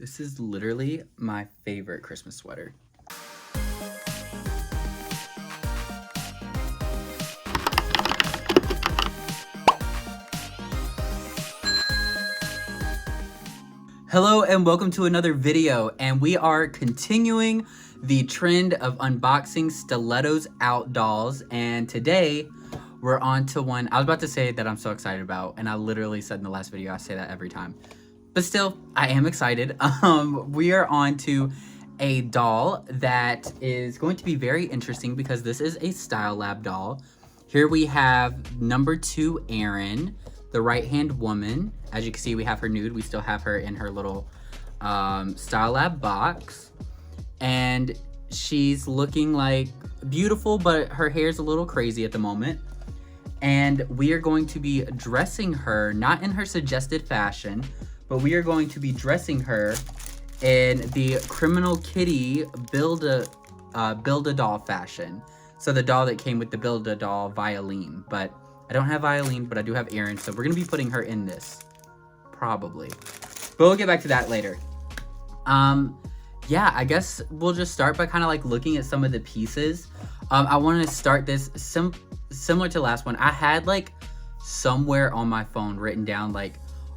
This is literally my favorite Christmas sweater. Hello and welcome to another video, and we are continuing the trend of unboxing stilettos out dolls, and today we're on to one I was about to say that I'm so excited about, and I literally said in the last video I say that every time. But still, I am excited. We are on to a doll that is going to be very interesting because this is a Style Lab doll. Here we have number 2 ERIN, the right-hand woman. As you can see, we have her nude. We still have her in her little Style Lab box. And she's looking like beautiful, but her hair's a little crazy at the moment. And we are going to be dressing her, not in her suggested fashion, but we are going to be dressing her in the Criminal Kitty Build-A-Doll fashion. So the doll that came with the Build-A-Doll Violin. But I don't have Violin, but I do have ERIN, so we're going to be putting her in this. Probably. But we'll get back to that later. Yeah, I guess we'll just start by kind of like looking at some of the pieces. I want to start this similar to the last one. I had like somewhere on my phone written down like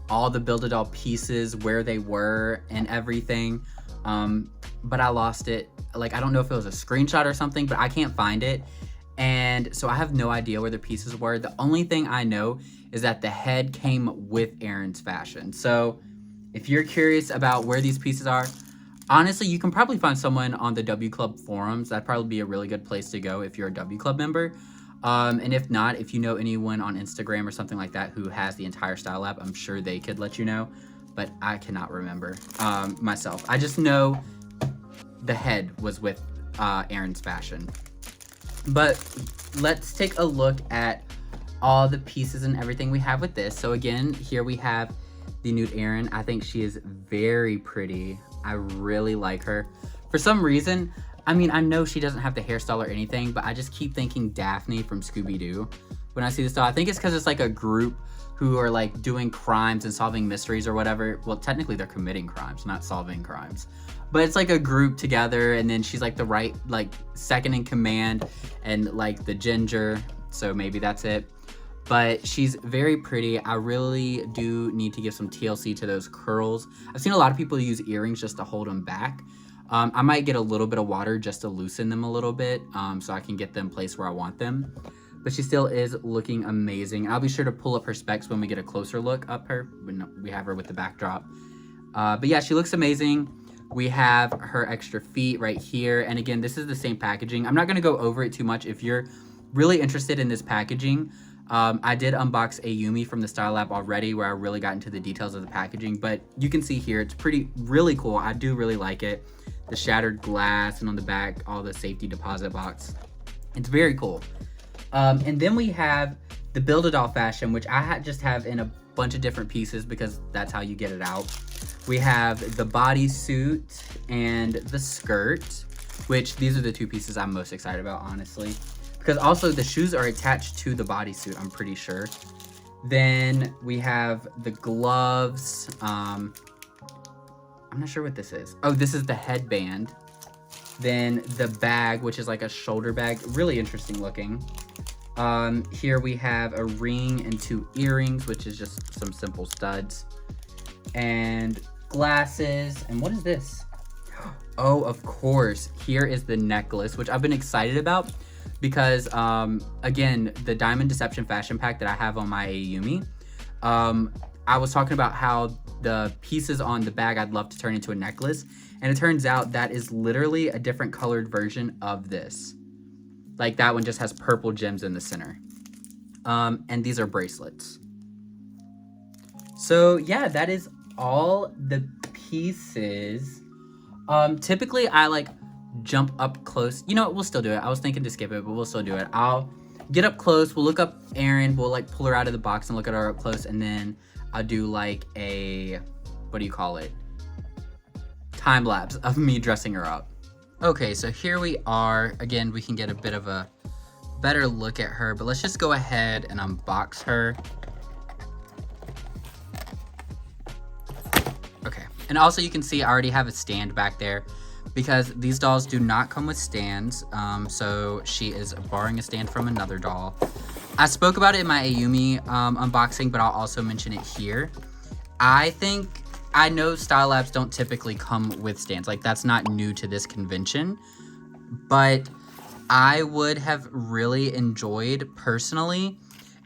all the Build-A-Doll pieces, where they were and everything, but I lost it. Like, I don't know if it was a screenshot or something, but I can't find it, and so I have no idea where the pieces were. The only thing I know is that the head came with ERIN's fashion. So if you're curious about where these pieces are, honestly, you can probably find someone on the W Club forums. That'd probably be a really good place to go if you're a W Club member. And if not, if you know anyone on Instagram or something like that who has the entire Style Lab, I'm sure they could let you know, but I cannot remember myself. I just know the head was with ERIN's fashion. But let's take a look at all the pieces and everything we have with this. So again, here we have the nude ERIN. I think she is very pretty. I really like her. For some reason, I mean, I know she doesn't have the hairstyle or anything, but I just keep thinking Daphne from Scooby-Doo when I see this doll. I think it's because it's like a group who are like doing crimes and solving mysteries or whatever. Well, technically they're committing crimes, not solving crimes. But it's like a group together, and then she's like the right, like second in command, and like the ginger. So maybe that's it. But she's very pretty. I really do need to give some TLC to those curls. I've seen a lot of people use earrings just to hold them back. I might get a little bit of water just to loosen them a little bit, so I can get them placed where I want them. But she still is looking amazing. I'll be sure to pull up her specs when we get a closer look up her, when we have her with the backdrop. But yeah, she looks amazing. We have her extra feet right here. And again, this is the same packaging. I'm not gonna go over it too much. If you're really interested in this packaging, I did unbox a Yumi from the Style Lab already where I really got into the details of the packaging, but you can see here, it's really cool. I do really like it. The shattered glass, and on the back, all the safety deposit box. It's very cool. And then we have the Build-A-Doll fashion, which I just have in a bunch of different pieces because that's how you get it out. We have the bodysuit and the skirt, which these are the two pieces I'm most excited about, honestly. Because also the shoes are attached to the bodysuit, I'm pretty sure. Then we have the gloves. I'm not sure what this is. Oh, this is the headband. Then the bag, which is like a shoulder bag. Really interesting looking. Here we have a ring and 2 earrings, which is just some simple studs. And glasses. And what is this? Oh, of course. Here is the necklace, which I've been excited about. Because, again, the Diamond Deception Fashion Pack that I have on my Yumi, I was talking about how the pieces on the bag I'd love to turn into a necklace, and it turns out that is literally a different colored version of this. Like, that one just has purple gems in the center. And these are bracelets. So, yeah, that is all the pieces. Typically, I, like, jump up close. You know what? We'll still do it. I was thinking to skip it, but we'll still do it. I'll get up close. We'll look up ERIN. We'll like pull her out of the box and look at her up close, and then I'll do like a, what do you call it? Time lapse of me dressing her up. Okay, so here we are. Again, we can get a bit of a better look at her, but let's just go ahead and unbox her. Okay, And also you can see I already have a stand back there because these dolls do not come with stands. So she is borrowing a stand from another doll. I spoke about it in my Ayumi unboxing, but I'll also mention it here. I know Style Labs don't typically come with stands. Like, that's not new to this convention. But I would have really enjoyed, personally,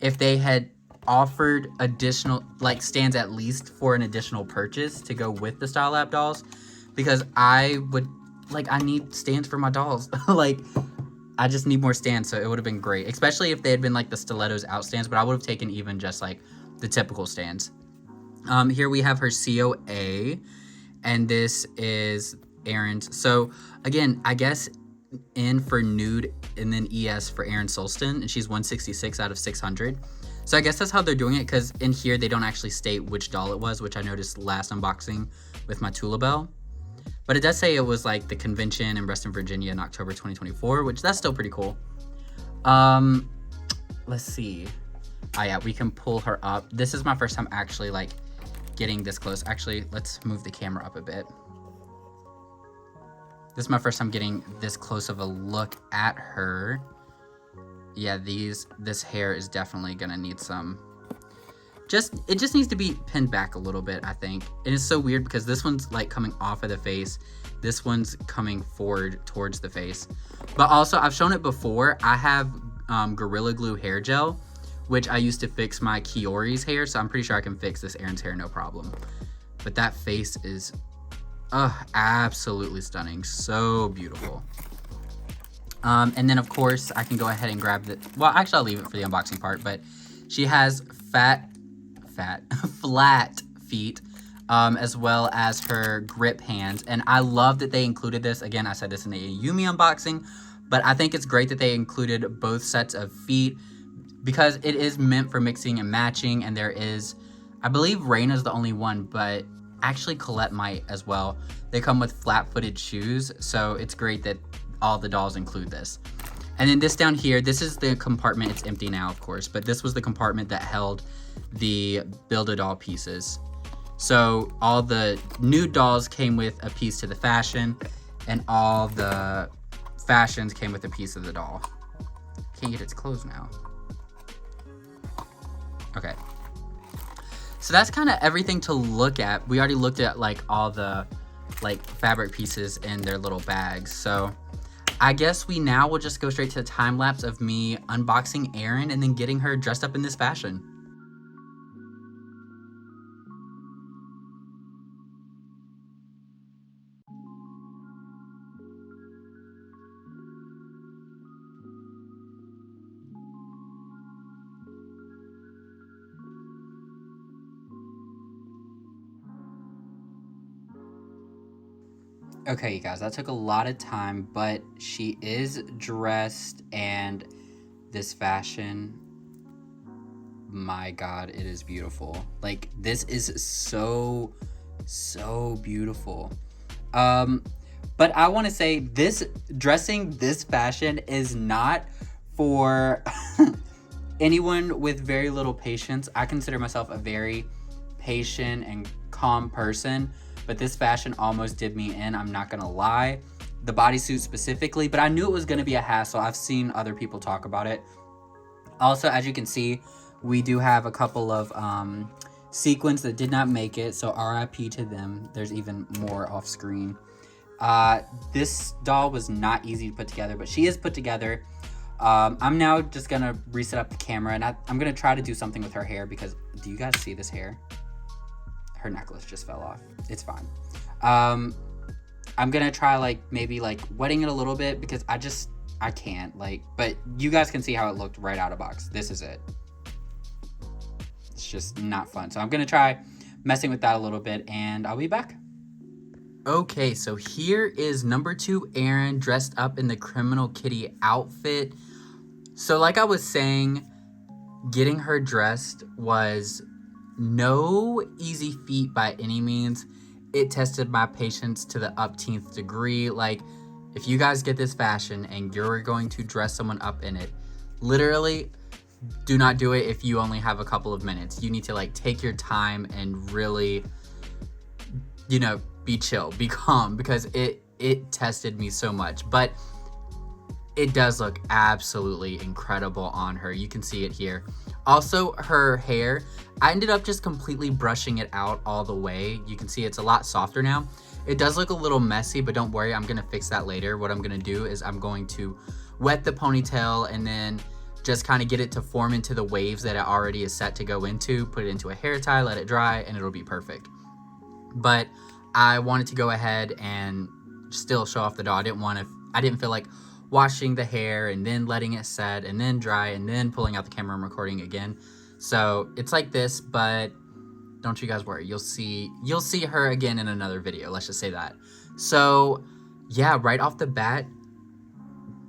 if they had offered additional, like, stands at least for an additional purchase to go with the Style Lab dolls. Because I need stands for my dolls. Like, I just need more stands, so it would have been great. Especially if they had been, like, the stilettos out stands, but I would have taken even just, like, the typical stands. Here we have her COA, and this is ERIN's. So, again, I guess N for nude, and then ES for ERIN SALSTON, and she's 166 out of 600. So I guess that's how they're doing it, because in here they don't actually state which doll it was, which I noticed last unboxing with my Tula Bell. But it does say it was like the convention in Reston, Virginia in October 2024, which that's still pretty cool. Let's see. Oh yeah, we can pull her up. This is my first time actually like getting this close. Actually, let's move the camera up a bit. This is my first time getting this close of a look at her. Yeah, this hair is definitely gonna need some. It just needs to be pinned back a little bit, I think. And it's so weird because this one's like coming off of the face. This one's coming forward towards the face. But also, I've shown it before. I have Gorilla Glue hair gel, which I used to fix my Kiori's hair. So I'm pretty sure I can fix this ERIN's hair no problem. But that face is absolutely stunning. So beautiful. And then, of course, I can go ahead and grab the... Well, actually, I'll leave it for the unboxing part. But she has flat feet, as well as her grip hands. And I love that they included this. Again, I said this in the Ayumi unboxing. But I think it's great that they included both sets of feet, because it is meant for mixing and matching. And there is... I believe Raina's the only one, but actually Colette might as well. They come with flat-footed shoes. So it's great that all the dolls include this. And then this down here, this is the compartment. It's empty now, of course, but this was the compartment that held the Build-A-Doll pieces. So all the nude dolls came with a piece to the fashion, and all the fashions came with a piece of the doll. Can't get its clothes now. Okay. So that's kind of everything to look at. We already looked at like all the like fabric pieces in their little bags. So I guess we now will just go straight to the time lapse of me unboxing ERIN and then getting her dressed up in this fashion. Okay, you guys, that took a lot of time, but she is dressed, and this fashion, my God, it is beautiful. Like, this is so beautiful. But I want to say dressing this fashion is not for anyone with very little patience. I consider myself a very patient and calm person. But this fashion almost did me in, I'm not gonna lie. The bodysuit specifically, but I knew it was gonna be a hassle. I've seen other people talk about it. Also, as you can see, we do have a couple of sequins that did not make it, so RIP to them. There's even more off screen. This doll was not easy to put together, but she is put together. I'm now just gonna reset up the camera, and I'm gonna try to do something with her hair, because do you guys see this hair? Her necklace just fell off. It's fine. I'm gonna try like maybe like wetting it a little bit, because I can't like, but you guys can see how it looked right out of box. This is it. It's just not fun. So I'm gonna try messing with that a little bit, and I'll be back. Okay, so here is number 2 ERIN dressed up in the Criminal Kitty outfit. So like I was saying, getting her dressed was no easy feat by any means. It tested my patience to the upteenth degree. Like, if you guys get this fashion and you're going to dress someone up in it, literally do not do it if you only have a couple of minutes. You need to like take your time and really be chill, be calm, because it tested me so much. But it does look absolutely incredible on her. You can see it here. Also, her hair, I ended up just completely brushing it out all the way. You can see it's a lot softer now. It does look a little messy, but don't worry, I'm gonna fix that later. What I'm gonna do is I'm going to wet the ponytail and then just kind of get it to form into the waves that it already is set to go into, put it into a hair tie, let it dry, and it'll be perfect. But I wanted to go ahead and still show off the doll. I didn't feel like washing the hair and then letting it set and then dry and then pulling out the camera and recording again. So it's like this, but don't you guys worry. You'll see her again in another video. Let's just say that. So yeah, right off the bat,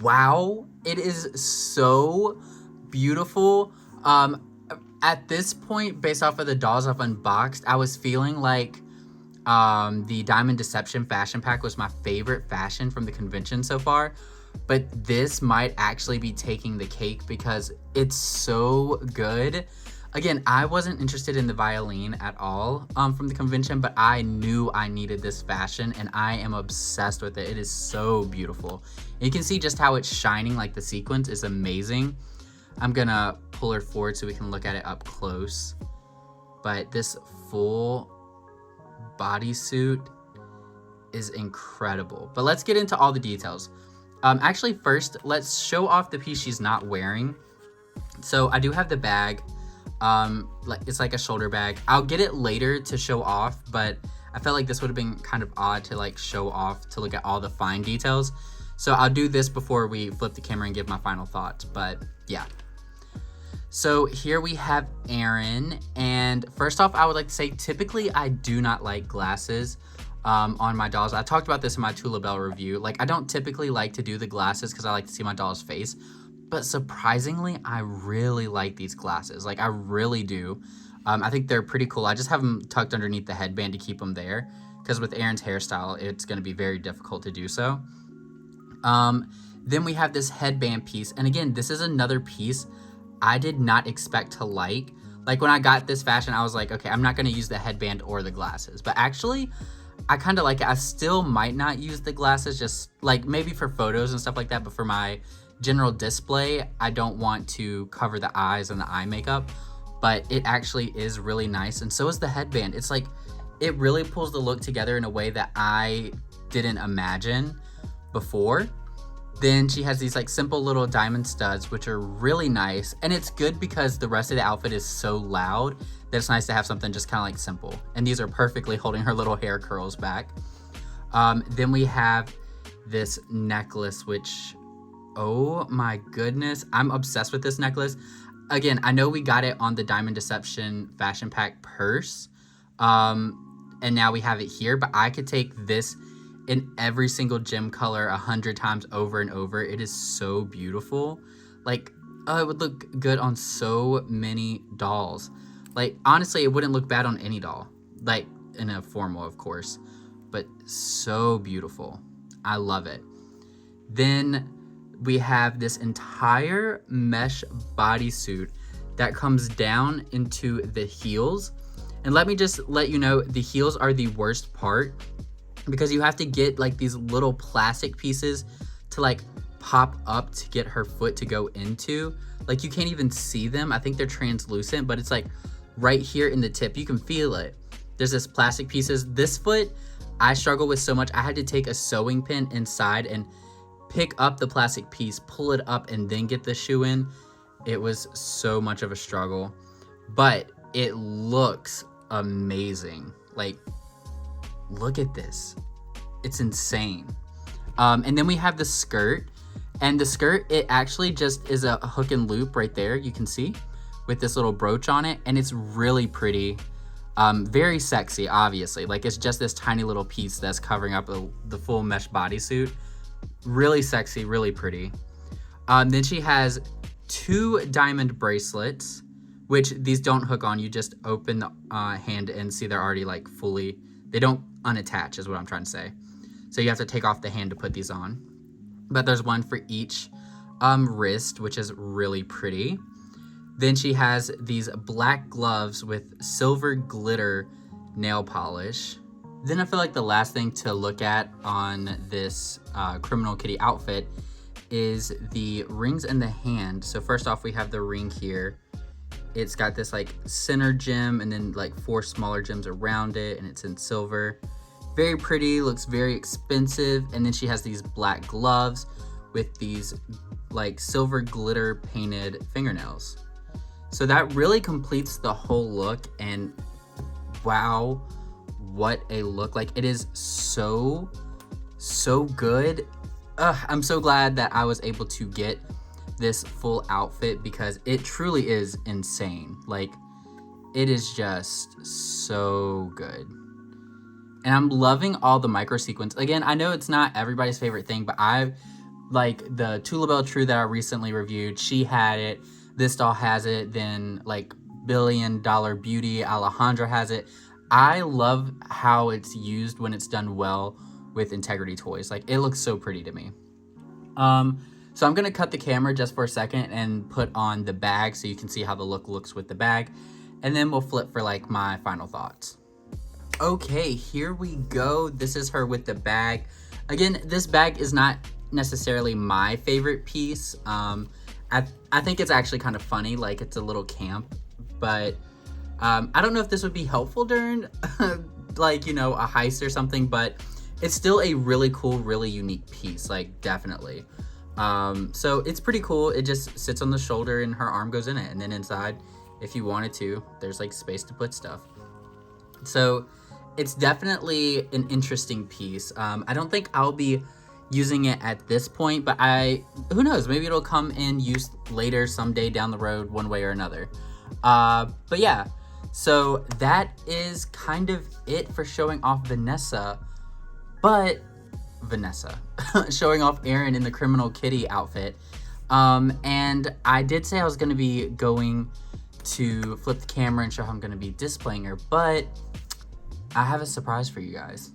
wow, it is so beautiful. At this point, based off of the dolls I've unboxed, I was feeling like the Diamond Deception fashion pack was my favorite fashion from the convention so far. But this might actually be taking the cake because it's so good. Again, I wasn't interested in the violin at all from the convention, but I knew I needed this fashion and I am obsessed with it. It is so beautiful. And you can see just how it's shining, like the sequins is amazing. I'm gonna pull her forward so we can look at it up close. But this full bodysuit is incredible. But let's get into all the details. Actually, first, let's show off the piece she's not wearing. So I do have the bag. It's like a shoulder bag. I'll get it later to show off, but I felt like this would have been kind of odd to like show off, to look at all the fine details. So I'll do this before we flip the camera and give my final thoughts, but yeah. So here we have ERIN, and first off, I would like to say, typically I do not like glasses on my dolls. I talked about this in my Tula Belle review. Like, I don't typically like to do the glasses because I like to see my doll's face, but surprisingly, I really like these glasses. Like, I really do. I think they're pretty cool. I just have them tucked underneath the headband to keep them there, because with ERIN's hairstyle, it's going to be very difficult to do so. Then we have this headband piece, and again, this is another piece I did not expect to like. Like, when I got this fashion, I was like, okay, I'm not going to use the headband or the glasses, but actually, I kind of like it. I still might not use the glasses, just like maybe for photos and stuff like that, but for my general display, I don't want to cover the eyes and the eye makeup, but it actually is really nice. And so is the headband. It's like, it really pulls the look together in a way that I didn't imagine before. Then she has these like simple little diamond studs, which are really nice. And it's good because the rest of the outfit is so loud that it's nice to have something just kind of like simple. And these are perfectly holding her little hair curls back. Then we have this necklace, which, oh my goodness, I'm obsessed with this necklace. Again, I know we got it on the Diamond Deception fashion pack purse. And now we have it here, but I could take this in every single gem color 100 times over and over. It is so beautiful. Like, it would look good on so many dolls. Like, honestly, it wouldn't look bad on any doll. Like, in a formal, of course. But so beautiful. I love it. Then we have this entire mesh bodysuit that comes down into the heels. And let me just let you know, the heels are the worst part, because you have to get like these little plastic pieces to like pop up to get her foot to go into. Like, you can't even see them. I think they're translucent, but it's like right here in the tip. You can feel it. There's this plastic pieces. This foot, I struggle with so much. I had to take a sewing pin inside and pick up the plastic piece, pull it up, and then get the shoe in. It was so much of a struggle, but it looks amazing. Like, look at this. It's insane. And then we have the skirt. And the skirt, it actually just is a hook and loop right there, you can see, with this little brooch on it. And it's really pretty. Very sexy, obviously. Like, it's just this tiny little piece that's covering up the full mesh bodysuit. Really sexy, really pretty. Then she has 2 diamond bracelets, which these don't hook on. You just open the hand and see they're already like fully, they don't unattach is what I'm trying to say. So you have to take off the hand to put these on. But there's one for each wrist, which is really pretty. Then she has these black gloves with silver glitter nail polish. Then I feel like the last thing to look at on this Criminal Kitty outfit is the rings in the hand. So first off, we have the ring here. It's got this like center gem and then like 4 smaller gems around it, and it's in silver. Very pretty, looks very expensive. And then she has these black gloves with these like silver glitter painted fingernails. So that really completes the whole look, and wow, what a look. Like, it is so good. I'm so glad that I was able to get this full outfit because it truly is insane. Like, it is just so good. And I'm loving all the micro sequins. Again, I know it's not everybody's favorite thing, but I've like the Tula Belle True that I recently reviewed, she had it. This doll has it. Then like Billion Dollar Beauty, Alejandra has it. I love how it's used when it's done well with Integrity Toys. Like, it looks so pretty to me. So I'm gonna cut the camera just for a second and put on the bag so you can see how the look looks with the bag, and then we'll flip for like my final thoughts. Okay, here we go. This is her with the bag. Again, this bag is not necessarily my favorite piece. I think it's actually kind of funny, like it's a little camp, but I don't know if this would be helpful during like, you know, a heist or something, but it's still a really cool, really unique piece, like definitely. So it's pretty cool. It just sits on the shoulder and her arm goes in it, and then inside, if you wanted to, there's like space to put stuff. So it's definitely an interesting piece. I don't think I'll be using it at this point, but who knows, maybe it'll come in use later someday down the road, one way or another. But yeah, so that is kind of it for showing off Vanessa, showing off ERIN in the Criminal Kitty outfit. And I did say I was gonna be going to flip the camera and show how I'm gonna be displaying her, but I have a surprise for you guys.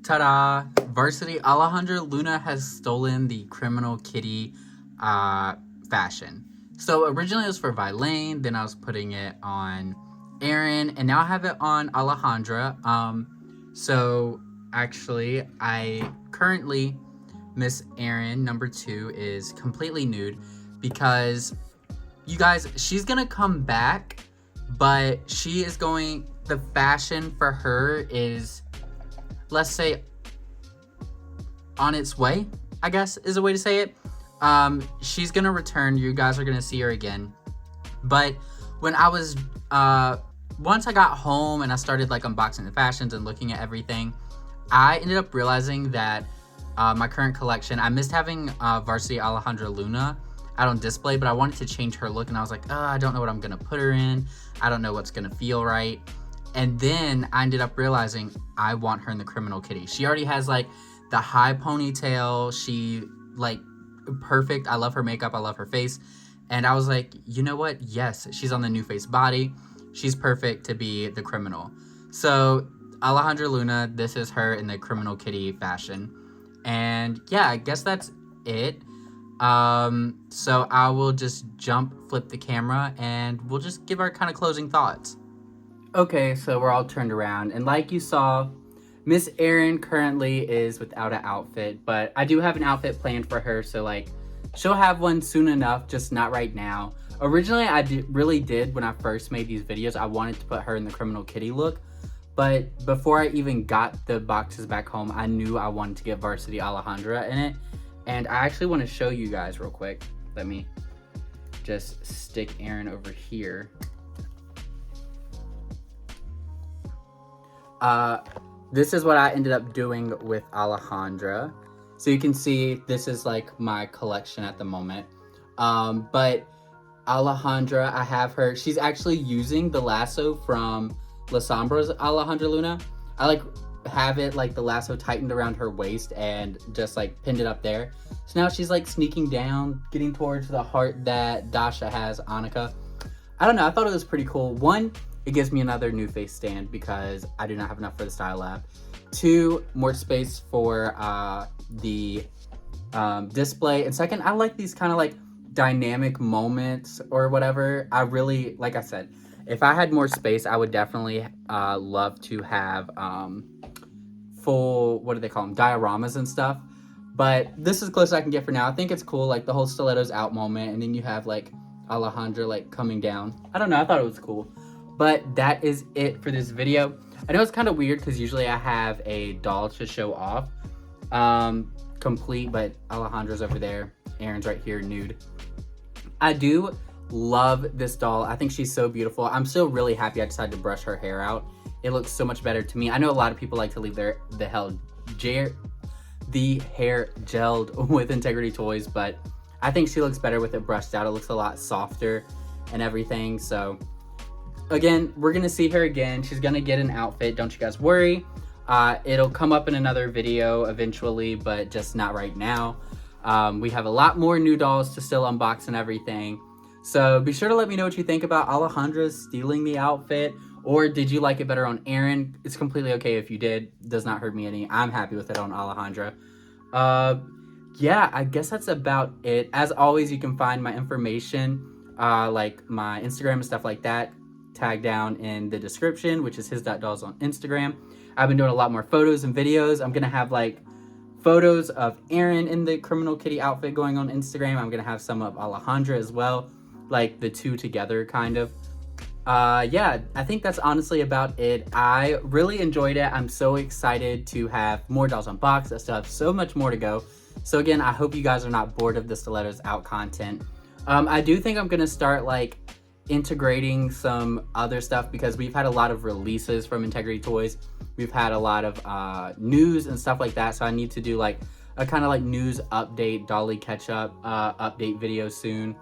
Ta-da! Varsity Alejandra Luna has stolen the Criminal Kitty fashion. So originally it was for Vilain, then I was putting it on ERIN, and now I have it on Alejandra. So actually, I currently, Miss ERIN number 2 is completely nude because, you guys, she's gonna come back, but the fashion for her is, let's say, on its way, I guess is a way to say it. She's gonna return. You guys are gonna see her again. But when I was, once I got home and I started like unboxing the fashions and looking at everything, I ended up realizing that my current collection, I missed having Varsity Alejandra Luna out on display, but I wanted to change her look, and I was like, I don't know what I'm gonna put her in. I don't know what's gonna feel right. And then I ended up realizing I want her in the Criminal Kitty. She already has like the high ponytail. She like perfect. I love her makeup. I love her face. And I was like, you know what? Yes, she's on the New Face body. She's perfect to be the criminal. So Alejandra Luna, this is her in the Criminal Kitty fashion. And yeah, I guess that's it. So I will just flip the camera, and we'll just give our kind of closing thoughts. Okay, so we're all turned around, and like you saw, Miss ERIN currently is without an outfit, but I do have an outfit planned for her, so like, she'll have one soon enough, just not right now. Originally, I really did, when I first made these videos, I wanted to put her in the Criminal Kitty look, but before I even got the boxes back home, I knew I wanted to get Varsity Alejandra in it, and I actually want to show you guys real quick. Let me just stick ERIN over here. This is what I ended up doing with Alejandra. So you can see this is like my collection at the moment. But Alejandra, I have her, she's actually using the lasso from La Sombra's Alejandra Luna. I like have it like the lasso tightened around her waist and just like pinned it up there. So now she's like sneaking down, getting towards the heart that Dasha has, Annika. I don't know, I thought it was pretty cool. One, it gives me another New Face stand because I do not have enough for the Style Lab. 2, more space for the display. And second, I like these kind of like dynamic moments or whatever. I really, like I said, If I had more space, I would definitely love to have full, what do they call them, dioramas and stuff. But this is close I can get for now. I think it's cool, like the whole stilettos out moment, and then you have like Alejandra like coming down. I don't know, I thought it was cool. But that is it for this video. I know it's kind of weird because usually I have a doll to show off complete, but Alejandra's over there, Erin's right here nude. I do love this doll. I think she's so beautiful. I'm still really happy I decided to brush her hair out. It looks so much better to me. I know a lot of people like to leave the hair gelled with Integrity Toys, but I think she looks better with it brushed out. It looks a lot softer and everything. So again, we're gonna see her again. She's gonna get an outfit, don't you guys worry. It'll come up in another video eventually, but just not right now. We have a lot more new dolls to still unbox and everything. So be sure to let me know what you think about Alejandra stealing the outfit, or did you like it better on ERIN? It's completely okay if you did. Does not hurt me any. I'm happy with it on Alejandra. Yeah, I guess that's about it. As always, you can find my information, like my Instagram and stuff like that, tagged down in the description, which is his.dolls on Instagram. I've been doing a lot more photos and videos. I'm gonna have like photos of ERIN in the criminal kitty outfit going on Instagram. I'm gonna have some of Alejandra as well, like the two together kind of. Yeah, I think that's honestly about it. I really enjoyed it. I'm so excited to have more dolls unboxed. I still have so much more to go. So again, I hope you guys are not bored of the stilettos out content. I do think I'm gonna start like integrating some other stuff because we've had a lot of releases from Integrity Toys. We've had a lot of news and stuff like that, so I need to do like a kind of like news update, dolly catch up update video soon,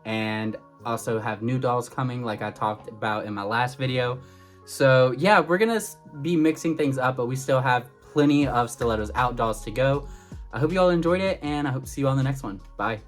and also have new dolls coming like I talked about in my last video. So yeah, we're gonna be mixing things up, but we still have plenty of stilettos out dolls to go. I hope you all enjoyed it, and I hope to see you on the next one. Bye.